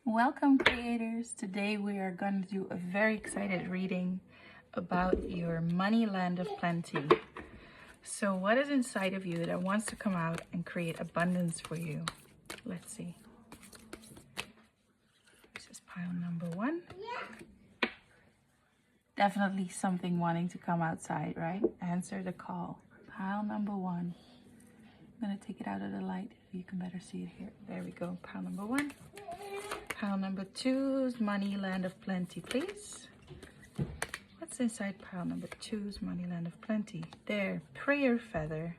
Welcome, creators. Today we are going to do a very excited reading about your money land of plenty. So what is inside of you that wants to come out and create abundance for you? Let's see. This is pile number 1. Definitely something wanting to come outside, right? Answer the call. Pile number 1. I'm going to take it out of the light. You can better see it here. There we go. Pile number 1. Pile number 2's money land of plenty, please. What's inside pile number 2's money land of plenty? There, prayer feather.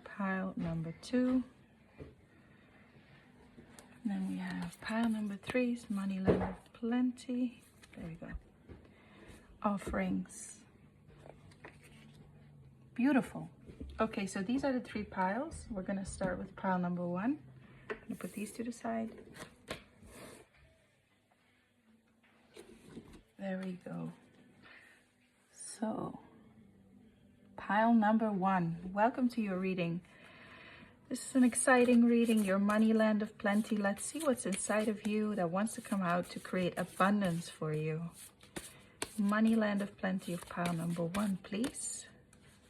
Pile number 2. And then we have pile number 3's money land of plenty. There we go. Offerings. Beautiful. Okay, so these are the 3 piles. We're going to start with pile number 1. I'm going to put these to the side. There we go. So, pile number 1. Welcome to your reading. This is an exciting reading, your money land of plenty. Let's see what's inside of you that wants to come out to create abundance for you. Money land of plenty of pile number 1, please.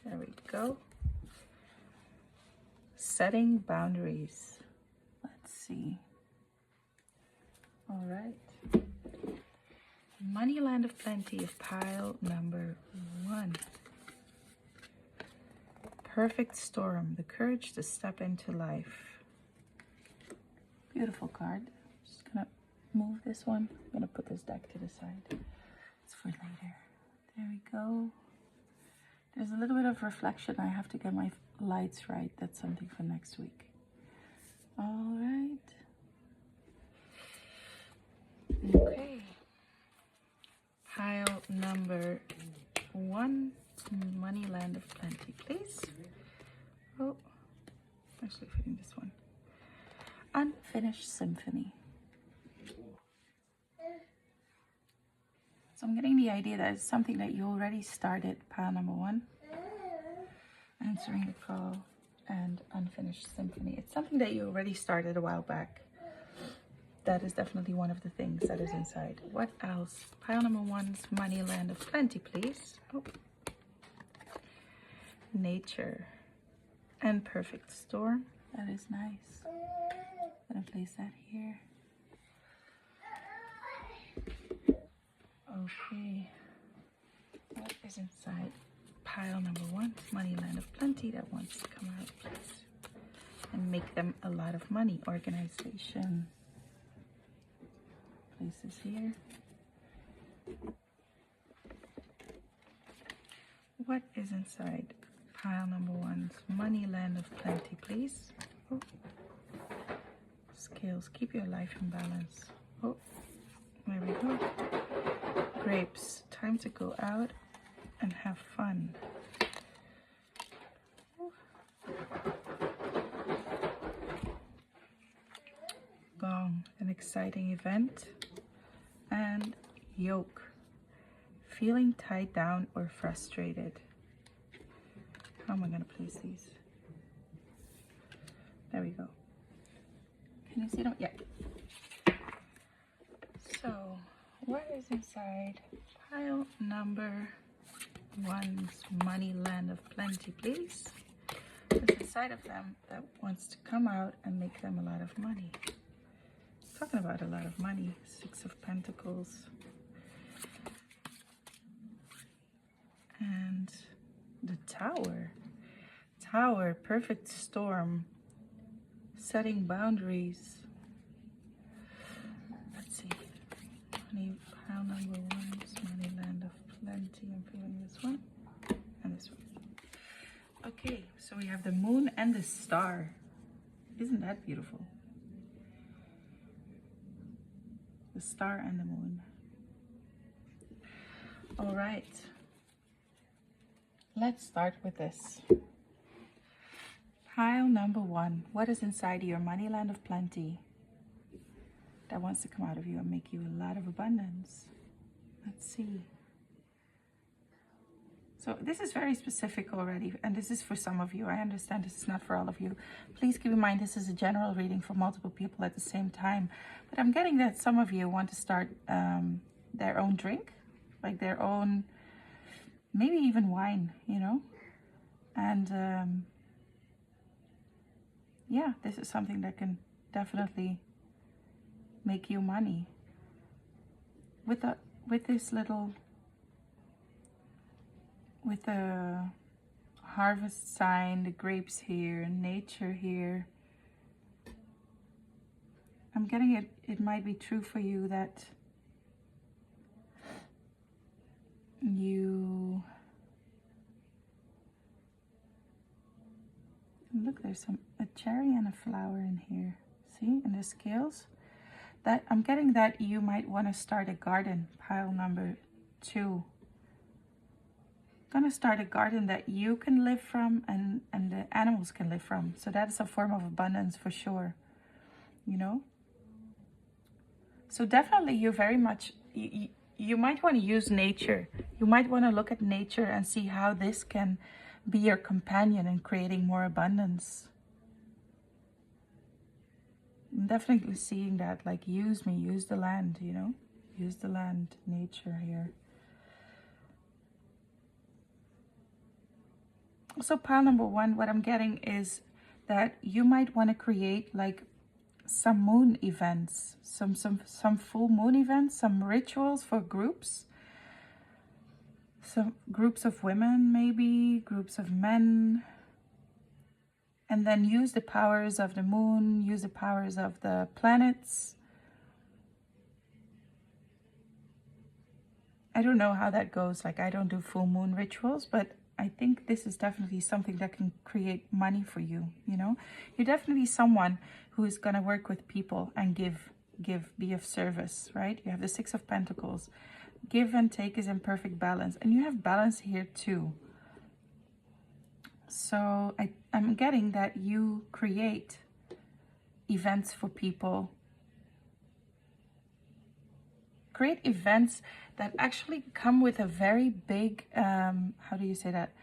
There we go. Setting boundaries. Let's see. All right. Money land of plenty of pile number 1. Perfect storm, the courage to step into life. Beautiful card. Just gonna move this one. I'm gonna put this deck to the side. It's for later. There we go. There's a little bit of reflection. I have to get my lights right. That's something for next week. All right. Okay. Pile number 1, money land of plenty, please. Oh, actually fitting this one. Unfinished symphony. So I'm getting the idea that it's something that you already started, pile number 1. Answering the call and unfinished symphony. It's something that you already started a while back. That is definitely one of the things that is inside. What else? Pile number 1's money land of plenty, please. Oh. Nature and perfect storm. That is nice. I'm gonna place that here. Okay. What is inside pile number 1's money land of plenty that wants to come out, please? And make them a lot of money. Organization. Places here. What is inside pile number 1's money land of plenty, please? Oh. Skills, keep your life in balance. Oh, there we go. Grapes, time to go out and have fun. Gong, an exciting event. And yoke, feeling tied down or frustrated. How am I going to place these? There we go. Can you see them? Yeah. So, what is inside pile number 1's money land of plenty, please? What's inside of them that wants to come out and make them a lot of money? Talking about a lot of money. 6 of Pentacles. And the Tower. Tower, perfect storm. Setting boundaries. Let's see. Money, pile number 1's money land of plenty. I'm feeling this one. And this one. Okay, so we have the moon and the star. Isn't that beautiful? The star and the moon. All right. Let's start with this. Pile number 1. What is inside your money land of plenty that wants to come out of you and make you a lot of abundance? Let's see. So this is very specific already, and this is for some of you. I understand this is not for all of you. Please keep in mind this is a general reading for multiple people at the same time. But I'm getting that some of you want to start their own drink, like their own, maybe even wine, you know? And yeah, this is something that can definitely make you money. With this little, with the harvest sign, the grapes here, nature here, I'm getting it. It might be true for you that you look. There's a cherry and a flower in here. See, in the scales. That I'm getting that you might want to start a garden. Pile number 2. Gonna start a garden that you can live from and the animals can live from. So that is a form of abundance for sure, you know. So definitely you're very much, you might want to use nature. You might want to look at nature and see how this can be your companion in creating more abundance. I'm definitely seeing that, like, use me, use the land, you know, use the land, nature here. So pile number 1, what I'm getting is that you might want to create like some moon events, some full moon events, some rituals for groups, some groups of women, maybe groups of men, and then use the powers of the moon, use the powers of the planets. I don't know how that goes. Like, I don't do full moon rituals, but I think this is definitely something that can create money for you, you know? You're definitely someone who is going to work with people and give, be of service, right? You have the 6 of Pentacles. Give and take is in perfect balance. And you have balance here too. So I'm getting that you create events for people. Create events that actually come with a very big, how do you say that?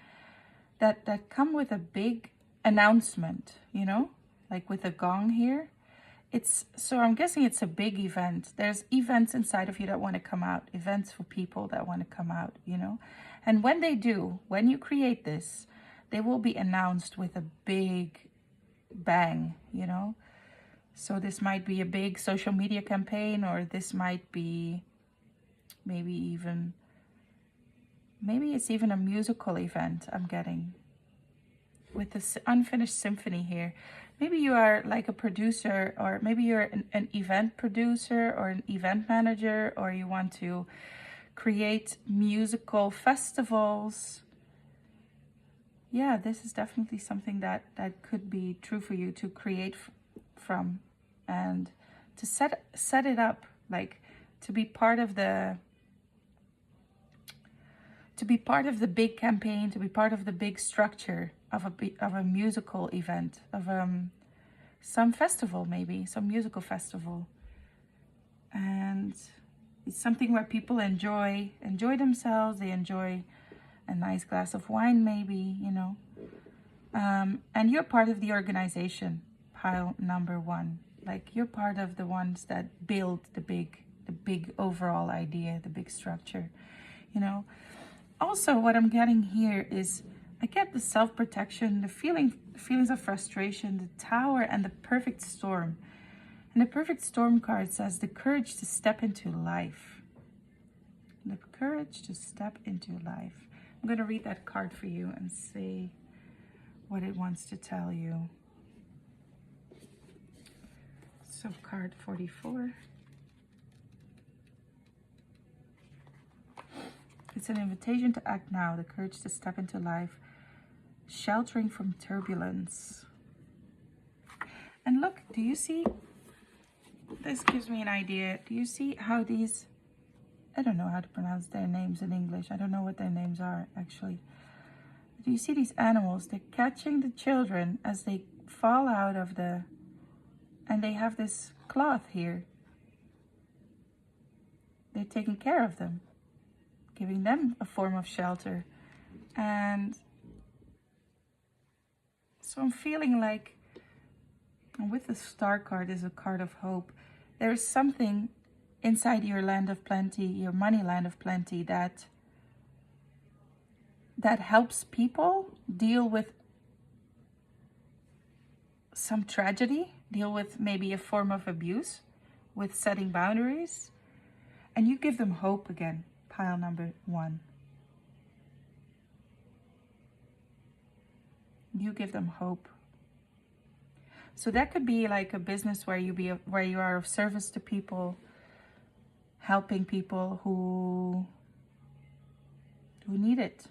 That come with a big announcement, you know, like with a gong here. So I'm guessing it's a big event. There's events inside of you that want to come out, events for people that want to come out, you know. And when they do, when you create this, they will be announced with a big bang, you know. So this might be a big social media campaign, or this might be maybe it's even a musical event I'm getting. With this unfinished symphony here. Maybe you are like a producer, or maybe you're an event producer or an event manager, or you want to create musical festivals. Yeah, this is definitely something that could be true for you to create from, and to set it up, like to be part of the big campaign, to be part of the big structure of a musical event, of some festival, maybe some musical festival. And it's something where people enjoy themselves. They enjoy a nice glass of wine, maybe, you know. And you're part of the organization, pile number 1. Like, you're part of the ones that build the big overall idea, the big structure, you know. Also, what I'm getting here is, I get the self-protection, the feelings of frustration, the Tower, and the Perfect Storm. And the Perfect Storm card says the courage to step into life. The courage to step into life. I'm going to read that card for you and see what it wants to tell you. So card 44. It's an invitation to act now, the courage to step into life, sheltering from turbulence. And look, do you see? This gives me an idea. Do you see how these, I don't know how to pronounce their names in English. I don't know what their names are, actually. Do you see these animals? They're catching the children as they fall out of the, and they have this cloth here. They're taking care of them, giving them a form of shelter. And so I'm feeling like, with the Star card is a card of hope, there's something inside your land of plenty, your money land of plenty, that helps people deal with some tragedy, deal with maybe a form of abuse, with setting boundaries, and you give them hope again, pile number 1. You give them hope. So that could be like a business where you are of service to people, helping people who need it,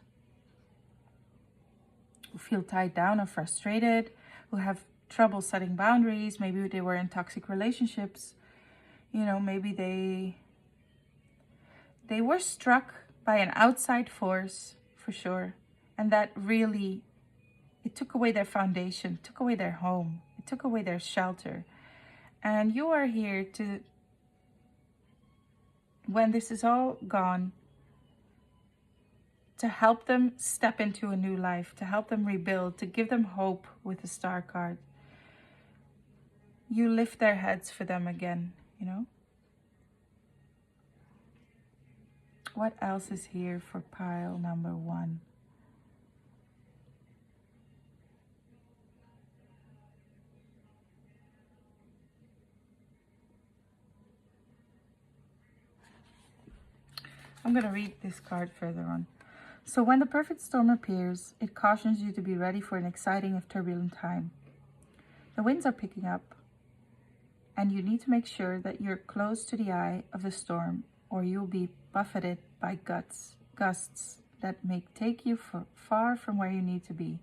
who feel tied down or frustrated, who have trouble setting boundaries. Maybe they were in toxic relationships. You know, maybe they were struck by an outside force, for sure. And that really, it took away their foundation, took away their home, it took away their shelter. And you are here to, when this is all gone, to help them step into a new life, to help them rebuild, to give them hope with the Star card. You lift their heads for them again, you know? What else is here for pile number 1? I'm going to read this card further on. So when the perfect storm appears, it cautions you to be ready for an exciting if turbulent time. The winds are picking up, and you need to make sure that you're close to the eye of the storm, or you'll be buffeted by gusts that may take you far from where you need to be.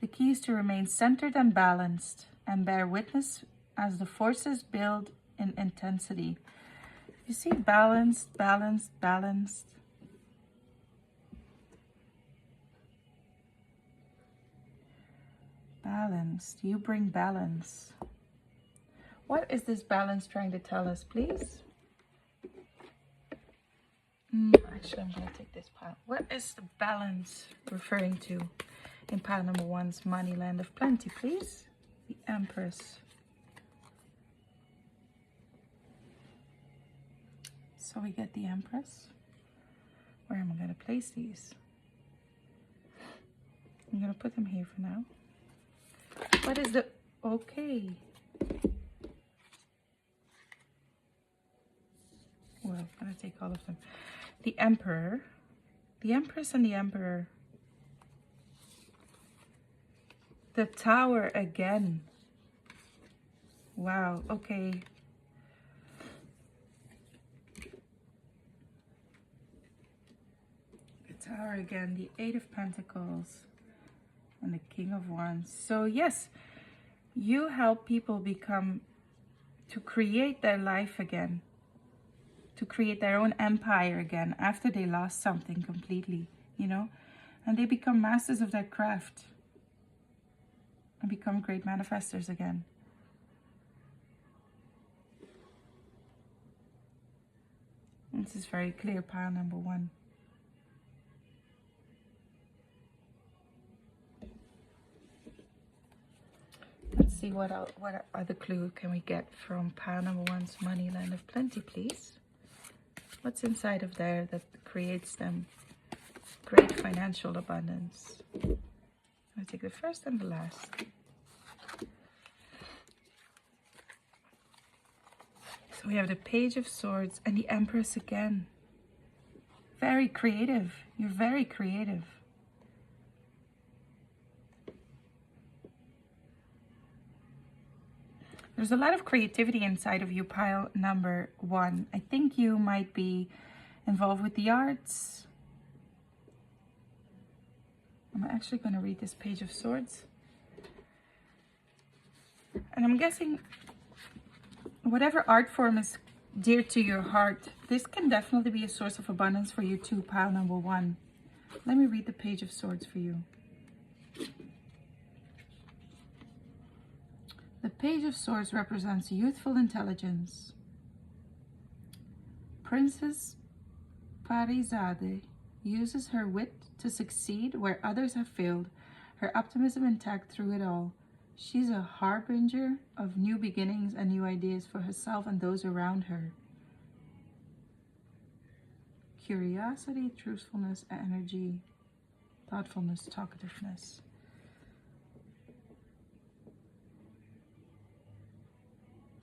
The key is to remain centered and balanced, and bear witness as the forces build in intensity. You see, balanced, balanced, balanced. Balanced. You bring balance. What is this balance trying to tell us, please? Actually, I'm going to take this pile. What is the balance referring to in pile number 1's money land of plenty, please? The Empress. So we get the Empress. Where am I going to place these? I'm going to put them here for now. What is the... Okay. Well, I'm going to take all of them. The Emperor. The Empress and the Emperor. The Tower again. Wow, okay. The Tower again. The Eight of Pentacles. And the King of Wands. So yes, you help people to create their life again. To create their own empire again after they lost something completely, you know. And they become masters of their craft. And become great manifestors again. This is very clear, pile number 1. Let's see what other clue can we get from pile number 1's money land of plenty, please. What's inside of there that creates them great financial abundance? I'll take the first and the last. So we have the Page of Swords and the Empress again. Very creative. You're very creative. There's a lot of creativity inside of you, pile number 1. I think you might be involved with the arts. I'm actually going to read this Page of Swords. And I'm guessing whatever art form is dear to your heart, this can definitely be a source of abundance for you too, pile number 1. Let me read the Page of Swords for you. The Page of Swords represents youthful intelligence. Princess Parizade, uses her wit to succeed where others have failed, her optimism intact through it all. She's a harbinger of new beginnings and new ideas for herself and those around her. Curiosity, truthfulness, energy, thoughtfulness, talkativeness.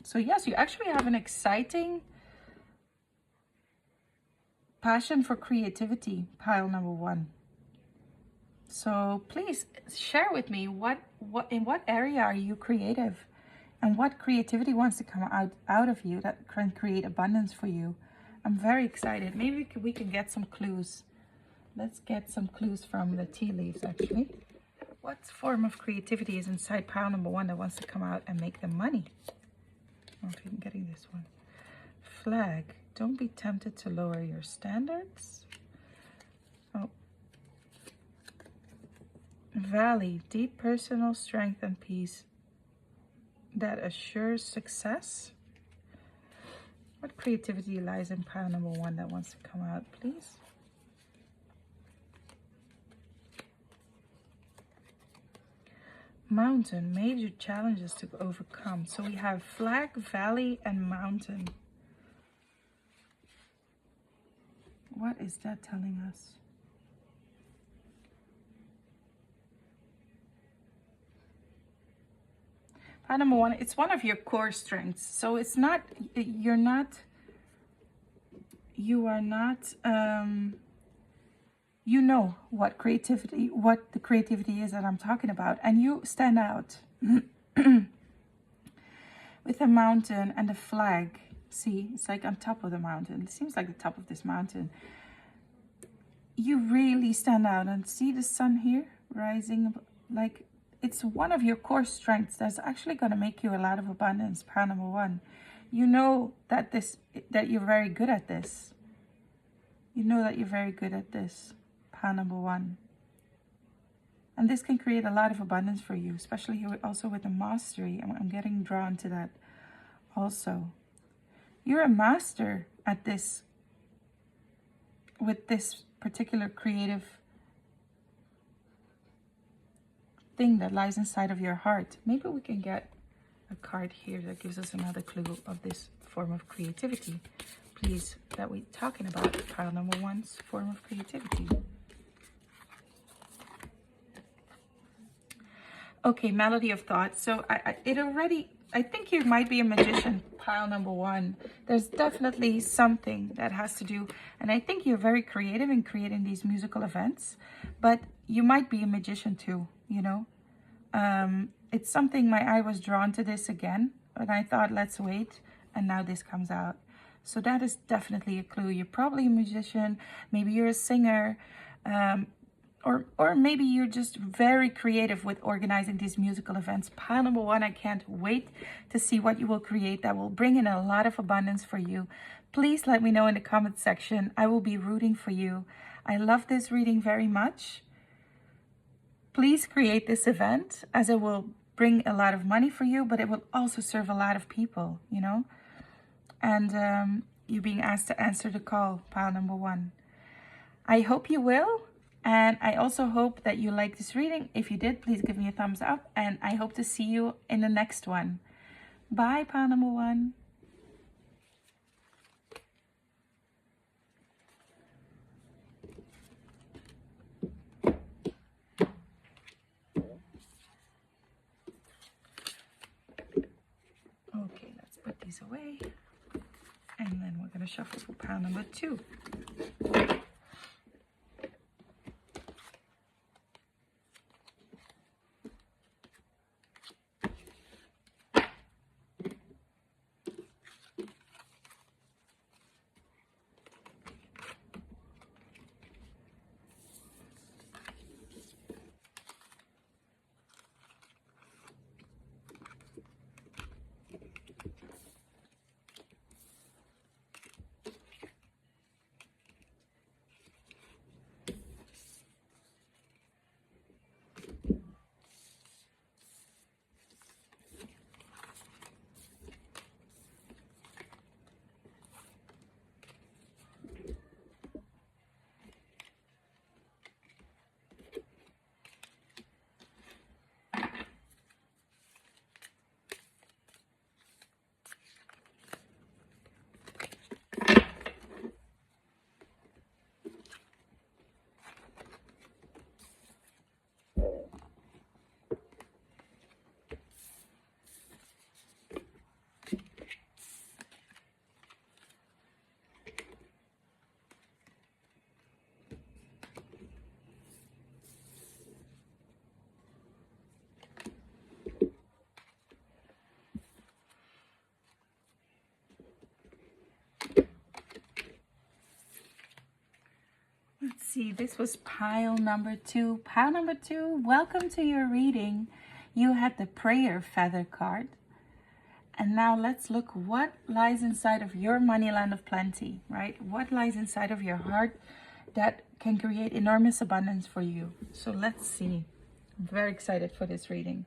So yes, you actually have an exciting passion for creativity, pile number 1. So please share with me in what area are you creative, and what creativity wants to come out of you that can create abundance for you. I'm very excited. Maybe we can get some clues. Let's get some clues from the tea leaves actually. What form of creativity is inside pile number 1 that wants to come out and make them money? I don't know if I'm getting this one. Flag. Don't be tempted to lower your standards. Oh. Valley. Deep personal strength and peace that assures success. What creativity lies in pile number 1 that wants to come out, please? Mountain, major challenges to overcome. So we have flag, valley, and mountain. What is that telling us? Pile number 1, it's one of your core strengths. So it's not, you are not, you know what the creativity is that I'm talking about, and you stand out with the mountain and the flag. See, it's like on top of the mountain. It seems like the top of this mountain. You really stand out, and see the sun here rising. Like, it's one of your core strengths that's actually going to make you a lot of abundance. Pile number 1. You know that you're very good at this. You know that you're very good at this. Pile number 1. And this can create a lot of abundance for you, especially here also with the mastery. I'm getting drawn to that also. You're a master at this, with this particular creative thing that lies inside of your heart. Maybe we can get a card here that gives us another clue of this form of creativity, please, that we're talking about. Pile number 1's form of creativity. Okay, melody of thought. So I think you might be a magician, pile number 1. There's definitely something that has to do, and I think you're very creative in creating these musical events, but you might be a magician too, you know. It's something, my eye was drawn to this again, but I thought, let's wait, and now this comes out. So that is definitely a clue. You're probably a musician, maybe you're a singer, or maybe you're just very creative with organizing these musical events. Pile number 1, I can't wait to see what you will create that will bring in a lot of abundance for you. Please let me know in the comment section. I will be rooting for you. I love this reading very much. Please create this event, as it will bring a lot of money for you, but it will also serve a lot of people, you know. And you being asked to answer the call, pile number 1. I hope you will. And I also hope that you like this reading. If you did, please give me a thumbs up. And I hope to see you in the next one. Bye, pile number 1. Okay, let's put these away. And then we're going to shuffle for pile number 2. see. This was pile number 2. Pile number 2, welcome to your reading. You had the prayer feather card. And now let's look what lies inside of your money land of plenty, right? What lies inside of your heart that can create enormous abundance for you. So let's see. I'm very excited for this reading.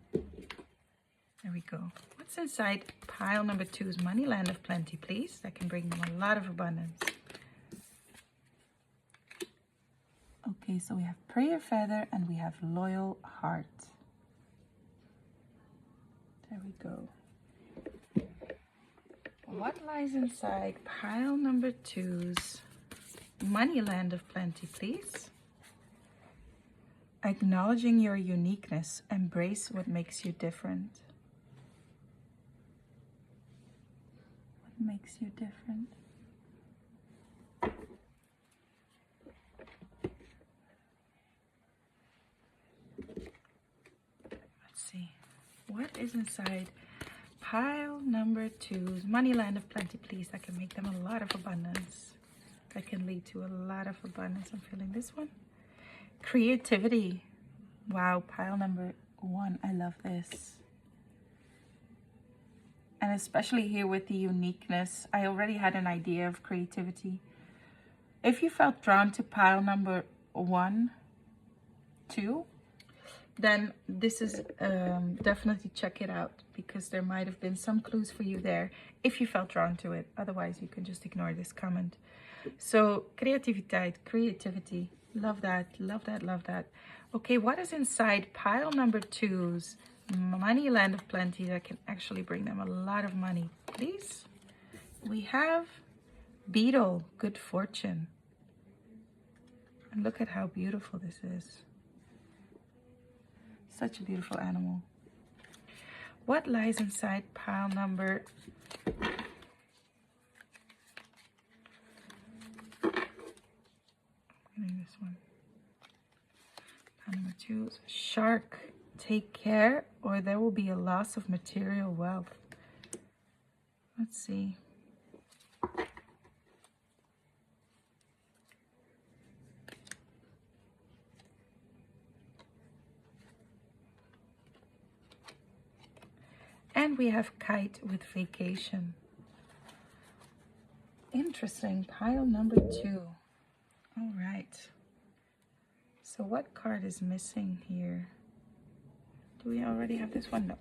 There we go. What's inside pile number 2's money land of plenty, please? That can bring them a lot of abundance. Okay, so we have prayer feather and we have loyal heart. There we go. What lies inside pile number 2's money land of plenty, please? Acknowledging your uniqueness, embrace what makes you different. What makes you different? Let's see. What is inside pile number 2's money land of plenty, please? That can make them a lot of abundance. That can lead to a lot of abundance. I'm feeling this one. Creativity. Wow, pile number 1. I love this. And especially here with the uniqueness, I already had an idea of creativity. If you felt drawn to pile number 1, 2, then this is definitely check it out, because there might have been some clues for you there if you felt drawn to it. Otherwise, you can just ignore this comment. So, creativity. Love that, love that, love that. Okay, what is inside pile number 2's money land of plenty that can actually bring them a lot of money, please? We have beetle, good fortune. And look at how beautiful this is. Such a beautiful animal. What lies inside pile number... this one. Pile number 2 is shark. Take care or there will be a loss of material wealth. Let's see. And we have kite with vacation. Interesting. Pile number 2. All right. So what card is missing here? Do we already have this one? No.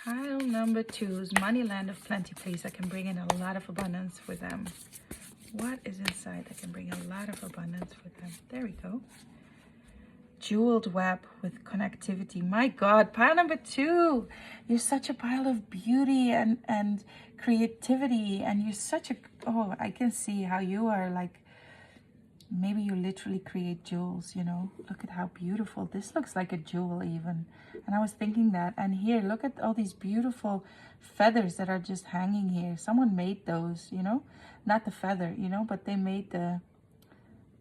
Pile number 2's money land of plenty, please. That can bring in a lot of abundance for them. What is inside that can bring a lot of abundance for them? There we go. Jeweled web with connectivity. My God, pile number 2. You're such a pile of beauty and creativity. And you're such a... Oh, I can see how you are like... Maybe you literally create jewels, you know. Look at how beautiful. This looks like a jewel even. And I was thinking that. And here, look at all these beautiful feathers that are just hanging here. Someone made those, you know. Not the feather, you know, but they made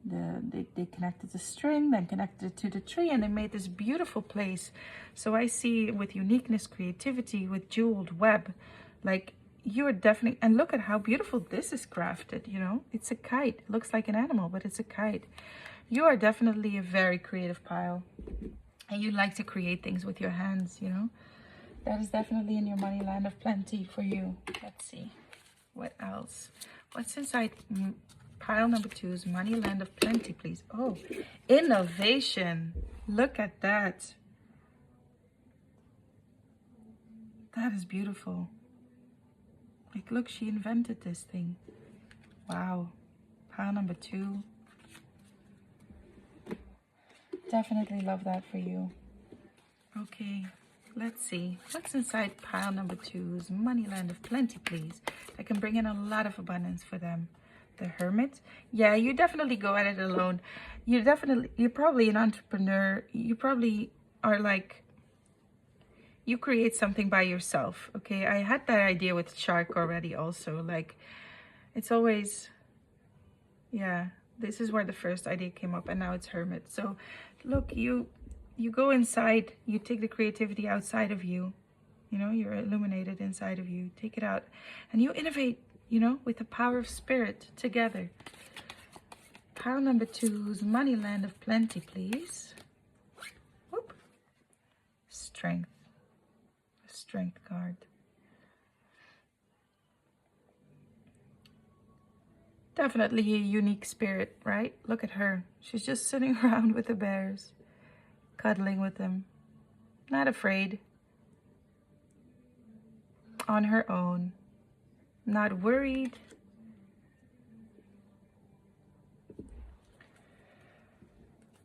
they connected the string, then connected it to the tree, and they made this beautiful place. So I see with uniqueness, creativity, with jeweled web, like you're definitely, and look at how beautiful this is crafted, you know. It's a kite. It looks like an animal, but it's a kite. You are definitely a very creative pile, and you like to create things with your hands, you know. That is definitely in your money land of plenty for you. Let's see. What else? What's inside pile number 2's money land of plenty, please? Oh, innovation. Look at that. That is beautiful. Like, look, she invented this thing. Wow. Pile number 2. Definitely love that for you. Okay, let's see. What's inside pile number 2's money land of plenty, please? That can bring in a lot of abundance for them. The Hermit. Yeah, you definitely go at it alone. You're probably an entrepreneur. You probably are like, you create something by yourself. Okay, I had that idea with shark already also. Like, it's always, yeah, this is where the first idea came up, and now it's Hermit. So look, you go inside, you take the creativity outside of you, you know, you're illuminated inside of you, take it out, and you innovate, you know, with the power of spirit together. pile number 2's Money Land of Plenty, please. Whoop. Strength. Strength card. Definitely a unique spirit, right? Look at her. She's just sitting around with the bears, cuddling with them, not afraid, on her own, not worried.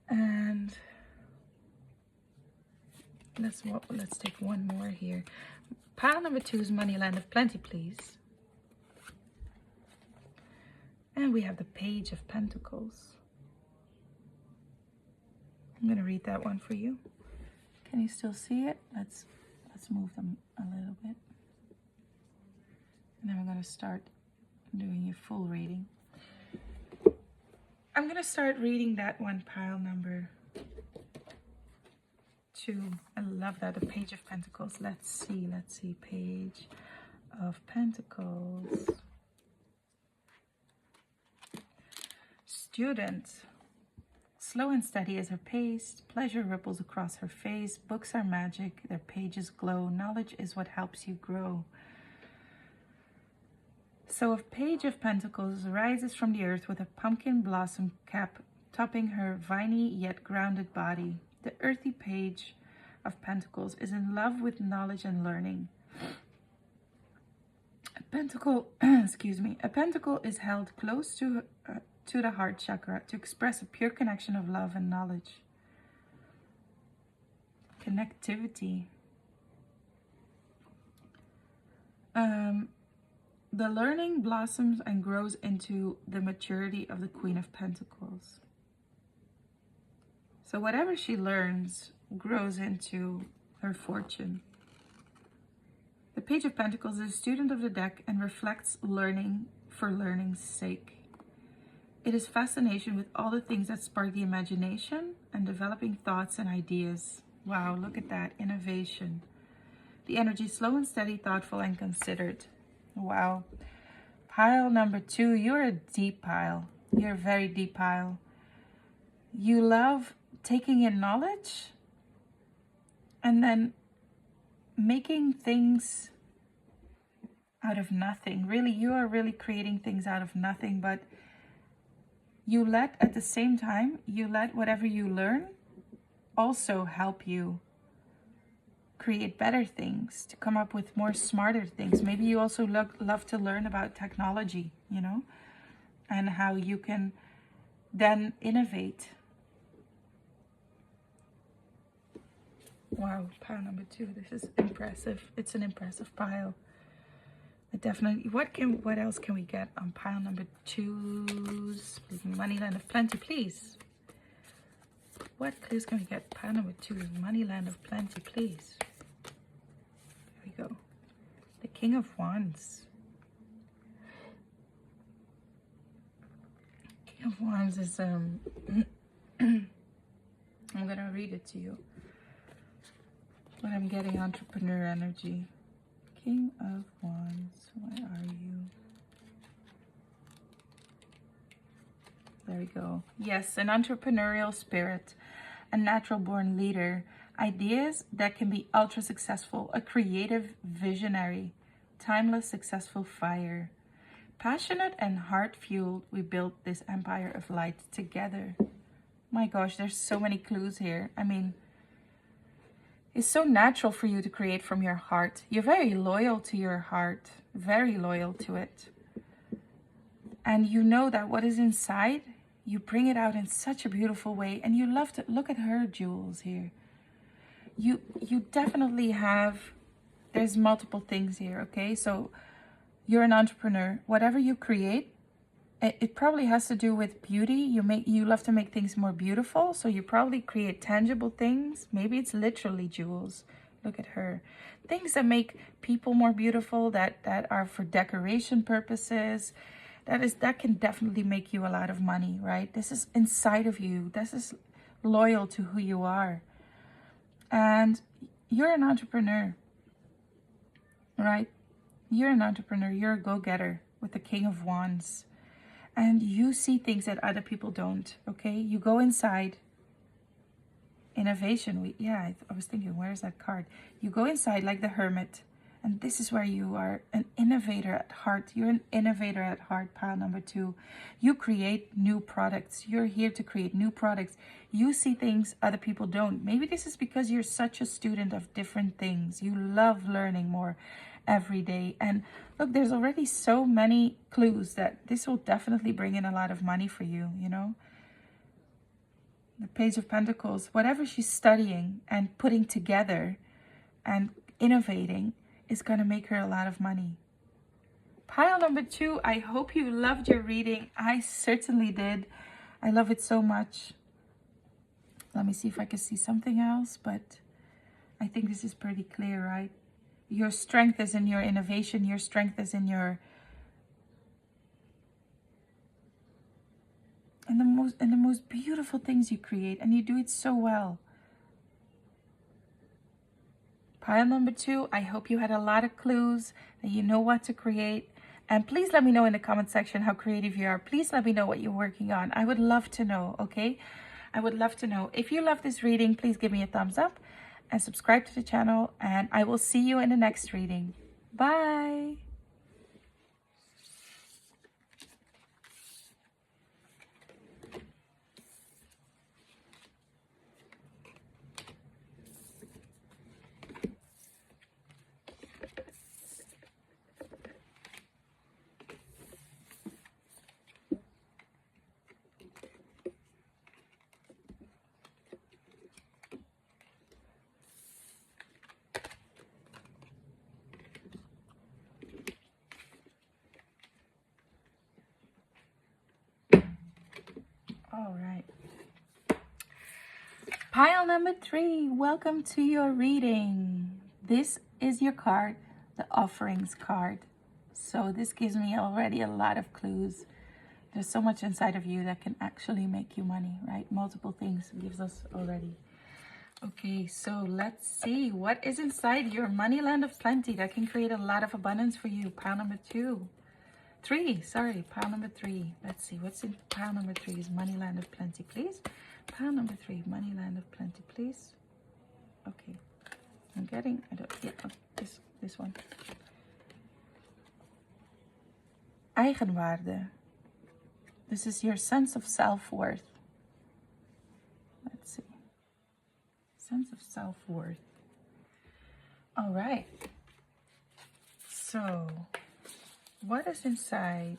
And let's take one more here. Pile number 2's Money Land of Plenty, please. And we have the Page of Pentacles. I'm going to read that one for you. Can you still see it? Let's move them a little bit. And then we're going to start doing a full reading. I'm going to start reading that one, pile number 2. I love that, the Page of Pentacles. Let's see, Page of Pentacles. Student. Slow and steady is her pace. Pleasure ripples across her face. Books are magic. Their pages glow. Knowledge is what helps you grow. So a Page of Pentacles rises from the earth with a pumpkin blossom cap topping her viney yet grounded body. The earthy Page of Pentacles is in love with knowledge and learning. A pentacle, excuse me, a pentacle is held close to the heart chakra to express a pure connection of love and knowledge. Connectivity. The learning blossoms and grows into the maturity of the Queen of Pentacles. So whatever she learns grows into her fortune. The Page of Pentacles is a student of the deck and reflects learning for learning's sake. It is fascination with all the things that spark the imagination and developing thoughts and ideas. Wow, look at that, innovation. The energy is slow and steady, thoughtful and considered. Wow. Pile number 2, you're a deep pile. You're a very deep pile. You love taking in knowledge and then making things out of nothing. Really, you are really creating things out of nothing, but you let, at the same time, you let whatever you learn also help you create better things, to come up with more smarter things. Maybe you also love to learn about technology, you know, and how you can then innovate. Wow, pile number 2. This is impressive. It's an impressive pile. I definitely. What else can we get on pile number 2's Money Land of Plenty, please? What clues can we get? Pile number 2's Money Land of Plenty, please. There we go. The King of Wands. King of Wands is I'm gonna read it to you. But I'm getting entrepreneur energy. King of Wands, where are you? There we go. Yes, an entrepreneurial spirit, a natural born leader, ideas that can be ultra successful, a creative visionary, timeless successful fire. Passionate and heart-fueled, we built this empire of light together. My gosh, there's so many clues here. I mean, it's so natural for you to create from your heart. You're very loyal to your heart, very loyal to it. And you know that what is inside, you bring it out in such a beautiful way. And you love to look at her jewels here. You definitely have, there's multiple things here, okay? So you're an entrepreneur. Whatever you create, it probably has to do with beauty. You love to make things more beautiful, so you probably create tangible things. Maybe it's literally jewels. Look at her. Things that make people more beautiful, that are for decoration purposes. That can definitely make you a lot of money, right? This is inside of you. This is loyal to who you are. And you're an entrepreneur, right? You're an entrepreneur. You're a go-getter with the King of Wands. and you see things that other people don't, okay? You go inside. Innovation, I was thinking, where's that card? You go inside like the hermit, and this is where you are an innovator at heart. You're an innovator at heart, pile number 2. You create new products. You're here to create new products. You see things other people don't. Maybe this is because you're such a student of different things. You love learning more every day. And look, there's already so many clues that this will definitely bring in a lot of money for you, you know? The Page of Pentacles, whatever she's studying and putting together and innovating is going to make her a lot of money. Pile number 2, I hope you loved your reading. I certainly did. I love it so much. Let me see if I can see something else, but I think this is pretty clear, right? Your strength is in your innovation. Your strength is in your in the most beautiful things you create, and you do it so well. Pile number 2, I hope you had a lot of clues, that you know what to create. And please let me know in the comment section how creative you are. Please let me know what you're working on. I would love to know, okay? I would love to know. If you love this reading, please give me a thumbs up and subscribe to the channel. And I will see you in the next reading. Bye! All right. Pile number 3, welcome to your reading. This is your card, the offerings card. So this gives me already a lot of clues. There's so much inside of you that can actually make you money, right? Multiple things gives us already. Okay, so let's see what is inside your money land of plenty that can create a lot of abundance for you. Pile number 3, sorry, pile number 3. Let's see what's in pile number 3 is money land of plenty, please. Pile number 3, money land of plenty, please. Okay, I'm getting, this one. Eigenwaarde. This is your sense of self-worth. Let's see. Sense of self-worth. All right. So, what is inside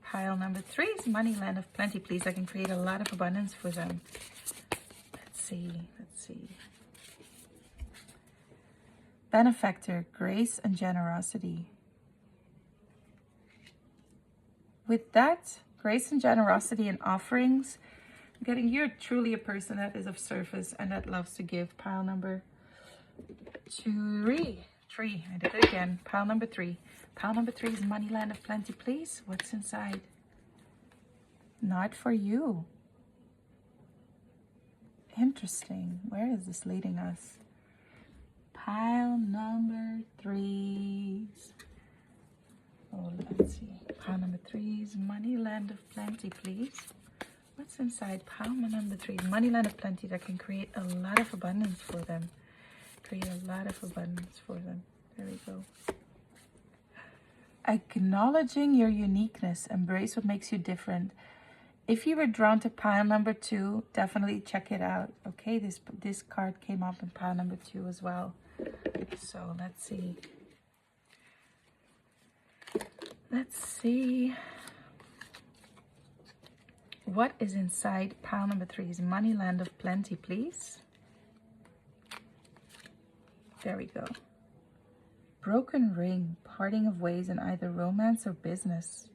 pile number 3 is money land of plenty, please. I can create a lot of abundance for them. Let's see. Benefactor, grace and generosity. With that, grace and generosity and offerings, I'm getting you're truly a person that is of service and that loves to give. Pile number 3. I did it again. Pile number 3. Pile number 3 is money land of plenty, please. What's inside? Not for you. Interesting. Where is this leading us? Pile number 3. Oh, let's see. Pile number 3 is money land of plenty, please. What's inside pile number 3? Money land of plenty that can create a lot of abundance for them. Create a lot of abundance for them. There we go. Acknowledging your uniqueness. Embrace what makes you different. If you were drawn to pile number 2, definitely check it out. Okay, this card came up in pile number 2 as well. So let's see. What is inside pile number 3's money land of plenty, please? There we go. Broken ring, parting of ways in either romance or business.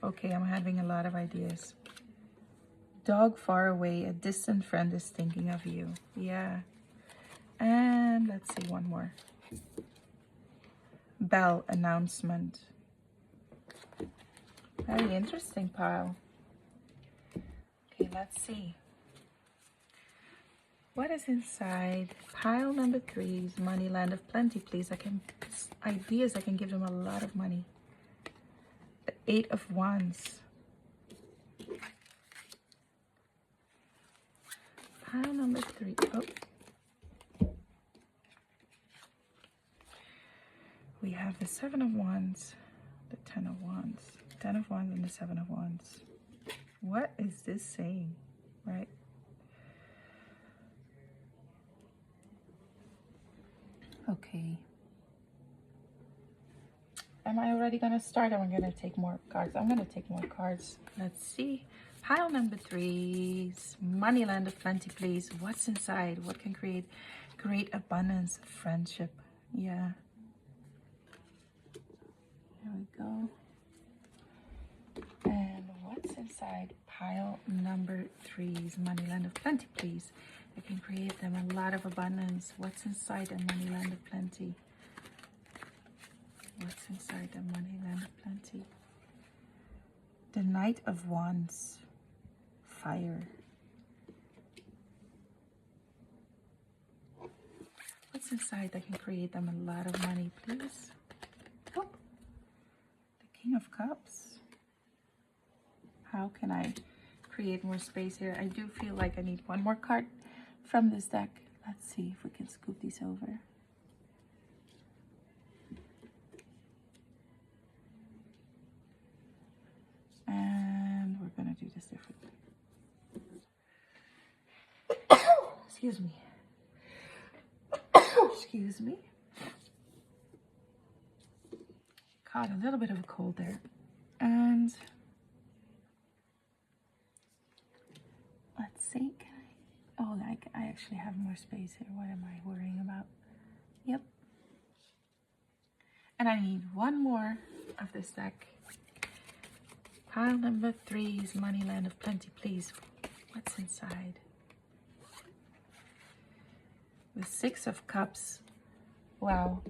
Okay, I'm having a lot of ideas. Dog far away, a distant friend is thinking of you. Yeah. And let's see one more. Bell announcement. Very interesting pile. Okay, let's see. What is inside pile number 3's money land of plenty, please? Ideas I can give them a lot of money. Eight of Wands. Pile number 3. Oh. We have the 7 of Wands, the 10 of Wands. 10 of Wands and the 7 of Wands. What is this saying, right? Okay. Am I already going to start? Or am I going to take more cards? I'm going to take more cards. Let's see. Pile number 3. Money, land of plenty, please. What's inside? What can create great abundance? Friendship. Yeah. There we go. And what's inside pile number 3's money, land of plenty, please? I can create them a lot of abundance. What's inside a money, land of plenty? What's inside the money, land of plenty? The Knight of Wands. Fire. What's inside that can create them a lot of money, please? Oh, the King of Cups. How can I create more space here? I do feel like I need one more card from this deck. Let's see if we can scoop these over. And we're going to do this differently. Excuse me. Excuse me. Caught a little bit of a cold there. And let's see. Can I? Oh, I actually have more space here. What am I worrying about? Yep. And I need one more of this deck. Pile number 3's money, land of plenty, please. What's inside? The 6 of Cups. Wow.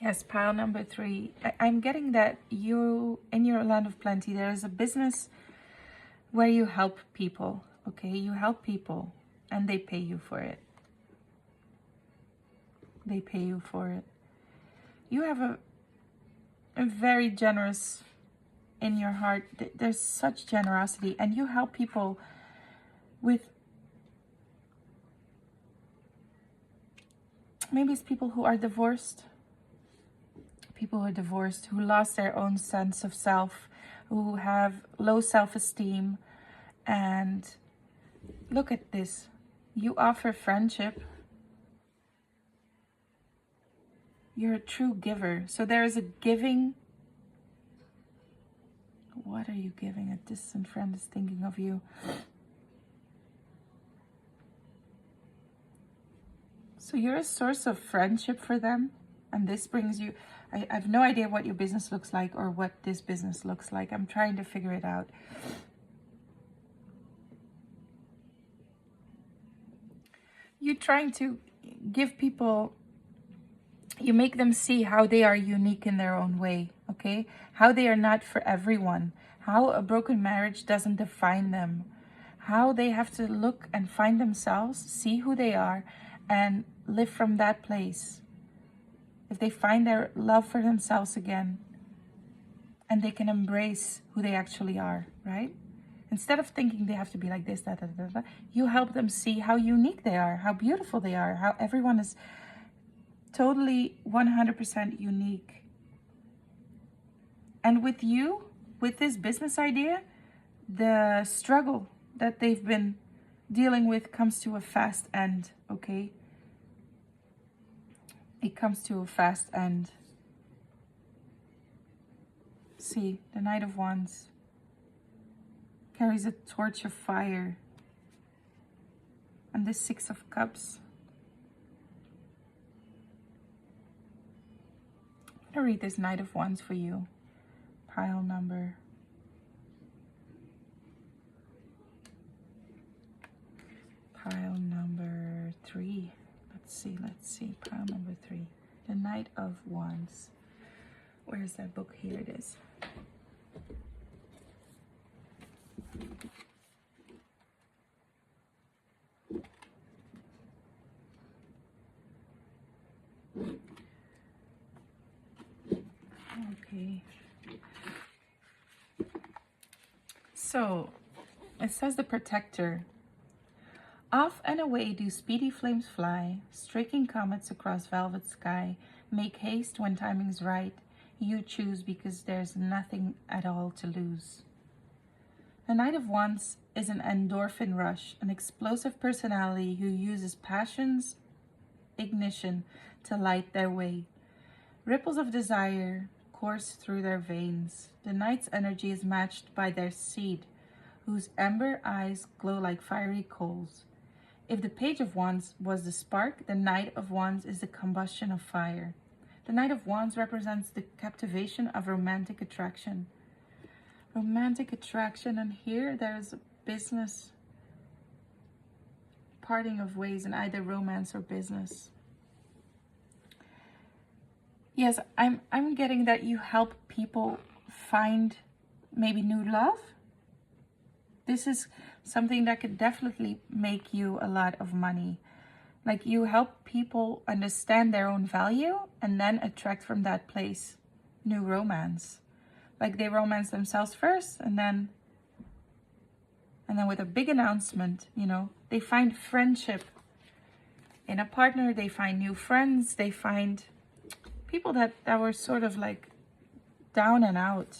Yes, pile number 3. I'm getting that you, in your land of plenty, there is a business where you help people, okay? You help people and they pay you for it. They pay you for it. You have a very generous in your heart. There's such generosity, and you help people with, maybe it's people who are divorced. People who are divorced, who lost their own sense of self, who have low self-esteem. And look at this. You offer friendship. You're a true giver. So there is a giving. What are you giving? A distant friend is thinking of you. So you're a source of friendship for them. And this brings you, I have no idea what your business looks like or what this business looks like. I'm trying to figure it out. You're trying to give people, you make them see how they are unique in their own way, okay? How they are not for everyone. How a broken marriage doesn't define them. How they have to look and find themselves, see who they are, and live from that place. If they find their love for themselves again, and they can embrace who they actually are, right? Instead of thinking they have to be like this, that, you help them see how unique they are, how beautiful they are, how everyone is totally 100% unique. And with you, with this business idea, the struggle that they've been dealing with comes to a fast end, okay? It comes to a fast end. See, the Knight of Wands carries a torch of fire. And the 6 of Cups. I'm going to read this Knight of Wands for you. Pile number 3. Let's see. Pile number 3. The Knight of Wands. Where's that book? Here it is. So it says the protector. Off and away do speedy flames fly, striking comets across velvet sky. Make haste when timing's right. You choose because there's nothing at all to lose. The Knight of Wands is an endorphin rush, an explosive personality who uses passion's ignition to light their way. Ripples of desire course through their veins. The Knight's energy is matched by their seed, whose ember eyes glow like fiery coals. If the Page of Wands was the spark, the Knight of Wands is the combustion of fire. The Knight of Wands represents the captivation of romantic attraction. Romantic attraction, and here there's a business parting of ways in either romance or business. Yes, I'm getting that you help people find maybe new love. This is something that could definitely make you a lot of money. Like, you help people understand their own value and then attract from that place new romance. Like, they romance themselves first, and then with a big announcement, you know, they find friendship in a partner, they find new friends, they find people that were sort of like down and out.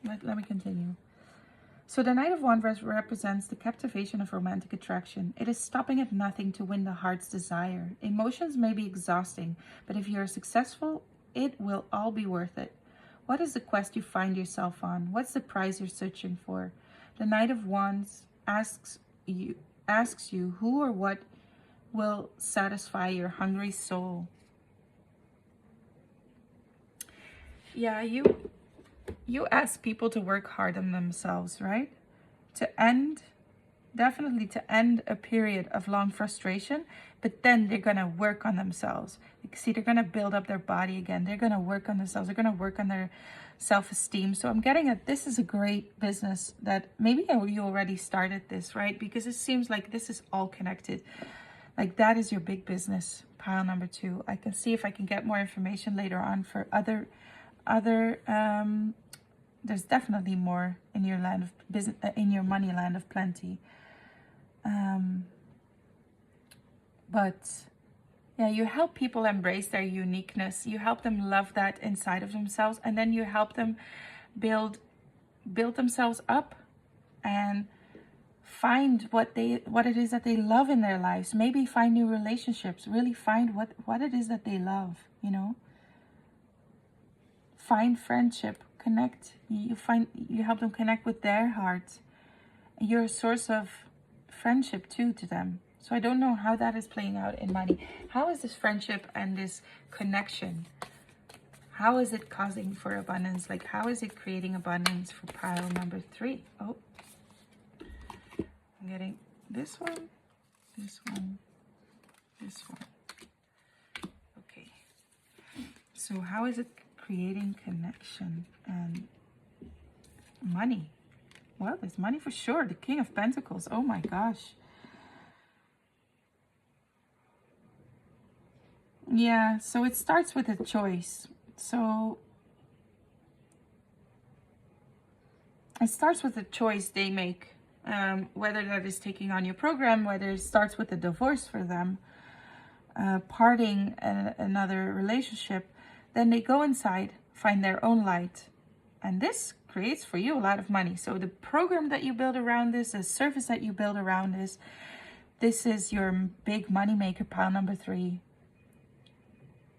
Let me continue. So the Knight of Wands represents the captivation of romantic attraction. It is stopping at nothing to win the heart's desire. Emotions may be exhausting, but if you are successful, it will all be worth it. What is the quest you find yourself on? What's the prize you're searching for? The Knight of Wands asks you who or what will satisfy your hungry soul. Yeah, you ask people to work hard on themselves, right? Definitely to end a period of long frustration, but then they're going to work on themselves. You see, they're going to build up their body again. They're going to work on themselves. They're going to work on their self-esteem. So I'm getting that this is a great business that maybe you already started this, right? Because it seems like this is all connected. Like, that is your big business, pile number 2. I can see if I can get more information later on for other there's definitely more in your land of business, in your money land of plenty. But yeah, you help people embrace their uniqueness. You help them love that inside of themselves, and then you help them build themselves up and find what it is that they love in their lives. Maybe find new relationships. Really find what it is that they love, you know. Find friendship, connect. You help them connect with their heart. You're a source of friendship too to them. So I don't know how that is playing out in money. How is this friendship and this connection? How is it causing for abundance? Like, how is it creating abundance for pile number 3? Oh, I'm getting this one, this one, this one. Okay. So how is it creating connection and money? Well, there's money for sure. The King of Pentacles. Oh my gosh. Yeah, so it starts with a choice. So it starts with a choice they make. Whether that is taking on your program, whether it starts with a divorce for them, parting another relationship, then they go inside, find their own light, and this creates for you a lot of money. So the program that you build around this, the service that you build around this is your big money maker, pile number 3.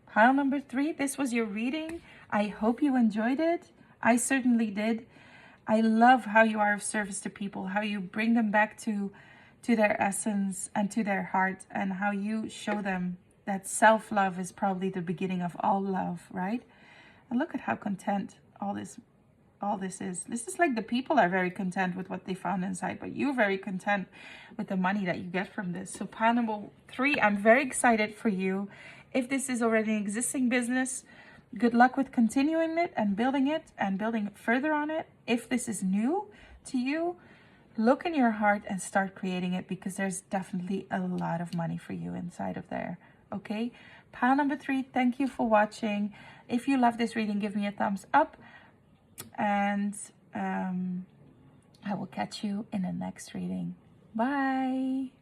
Pile number 3, this was your reading. I hope you enjoyed it. I certainly did. I love how you are of service to people, how you bring them back to their essence and to their heart, and how you show them that self-love is probably the beginning of all love, right? And look at how content all this is. This is like the people are very content with what they found inside, but you're very content with the money that you get from this. So pile number 3, I'm very excited for you. If this is already an existing business, good luck with continuing it and building further on it. If this is new to you, look in your heart and start creating it, because there's definitely a lot of money for you inside of there. okay? Pile number 3, thank you for watching. If you love this reading, give me a thumbs up. And I will catch you in the next reading. Bye.